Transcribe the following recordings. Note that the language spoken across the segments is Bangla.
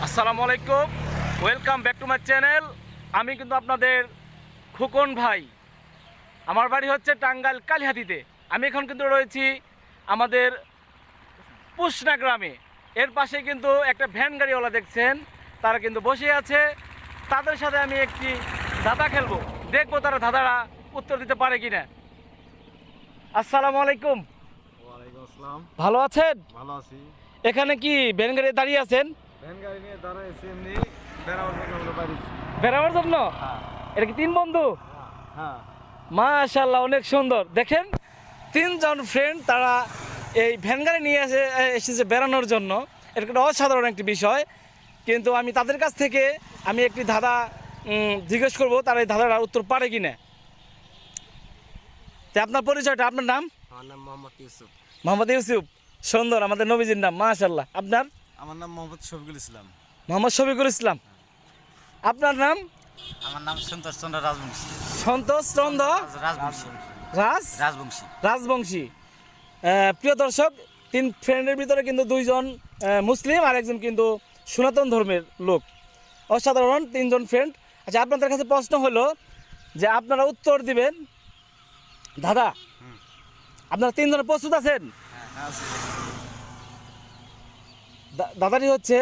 আসসালামু আলাইকুম, welcome back to my channel. আমি কিন্তু আপনাদের খোকন ভাই। আমার বাড়ি হচ্ছে টাঙ্গাইল কালিহাতীতে। আমি এখন কিন্তু রয়েছি আমাদের পুষনা গ্রামে। এর পাশে কিন্তু একটা ভ্যান গাড়িওয়ালা দেখছেন, তারা কিন্তু বসে আছে। তাদের সাথে আমি একটি ধাঁধা খেলবো, দেখবো তারা ধাঁধাটা উত্তর দিতে পারে কিনা। আসসালামু আলাইকুম। ওয়ালাইকুম আসসালাম। ভালো আছেন? ভালো আছি। এখানে কি ভ্যান গাড়ি দাঁড়িয়ে আছেন? ভ্যান গাড়ি নিয়ে দাঁড়াইছি এমনি বেড়াবার জন্য আমরা বাইরেছি। বেড়াবার জন্য? হ্যাঁ এটা কি তিন বন্ধু? হ্যাঁ। মাশাআল্লাহ, অনেক সুন্দর। দেখেন, তিনজন ফ্রেন্ড, তারা এই ভ্যান গাড়ি নিয়ে এসেছে বেড়ানোর জন্য। এটা একটা অসাধারণ একটি বিষয়। কিন্তু আমি তাদের কাছ থেকে একটি ধাঁধা জিজ্ঞেস করব, তারা এই ধাঁধাটার উত্তর পারে কিনা। তো আপনার পরিচয়টা, আপনার নাম? আমার নাম মোহাম্মদ ইউসুফ। মোহাম্মদ ইউসুফ, সুন্দর, আমাদের নবীজির নাম। মাশাআল্লাহ। আপনার? আমার নাম মোহাম্মদ শফিকুল ইসলাম। মোহাম্মদ শফিকুল ইসলাম। আপনার নাম? আমার নাম সন্তোষ চন্দ্র রাজবংশী। সন্তোষ চন্দ্র রাজবংশী। রাজবংশী। রাজবংশী। প্রিয় দর্শক, তিন ফ্রেন্ডের ভিতরে কিন্তু দুইজন মুসলিম আর একজন কিন্তু সনাতন ধর্মের লোক। অসাধারণ তিনজন ফ্রেন্ড। আচ্ছা, আপনাদের কাছে প্রশ্ন হলো যে আপনারা উত্তর দিবেন দাদা। আপনারা তিনজনে প্রস্তুত আছেন? দাদাটি হচ্ছে,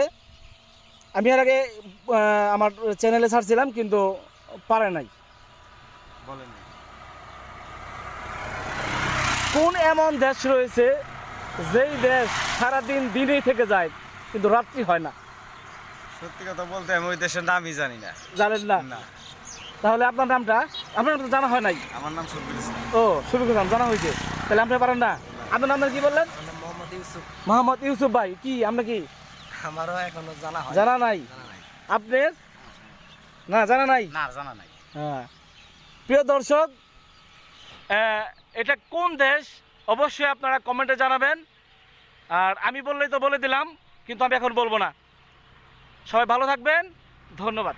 আমি এর আগে আমার চ্যানেলে ছাড়ছিলাম কিন্তু পারে নাই। বলেন। কোন এমন দেশ রয়েছে যেই দেশ সারাদিন দিনেই থেকে যায় কিন্তু রাত্রি হয় না? সত্যি কথা বলতে আমি ওই দেশের নামই জানি না। জানেন না? না। তাহলে আপনার নামটা? আপনার নাম তো জানা হয় নাই। আমার নাম শফিকুল ইসলাম। ও, শফিকুল নাম জানা হয়েছে, তাহলে আপনি পারেন না। আপনার নাম কি বললেন? আমার নাম মোহাম্মদ ইউসুফ। মোহাম্মদ ইউসুফ ভাই। কি আমরা কি আমারও এখনো জানা হয় জানা নাই? আপনার না জানা নাই? না, জানা নাই। হ্যাঁ, প্রিয় দর্শক, এটা কোন দেশ অবশ্যই আপনারা কমেন্টে জানাবেন। আর আমি বললেই তো বলে দিলাম, কিন্তু আমি এখন বলবো না। সবাই ভালো থাকবেন, ধন্যবাদ।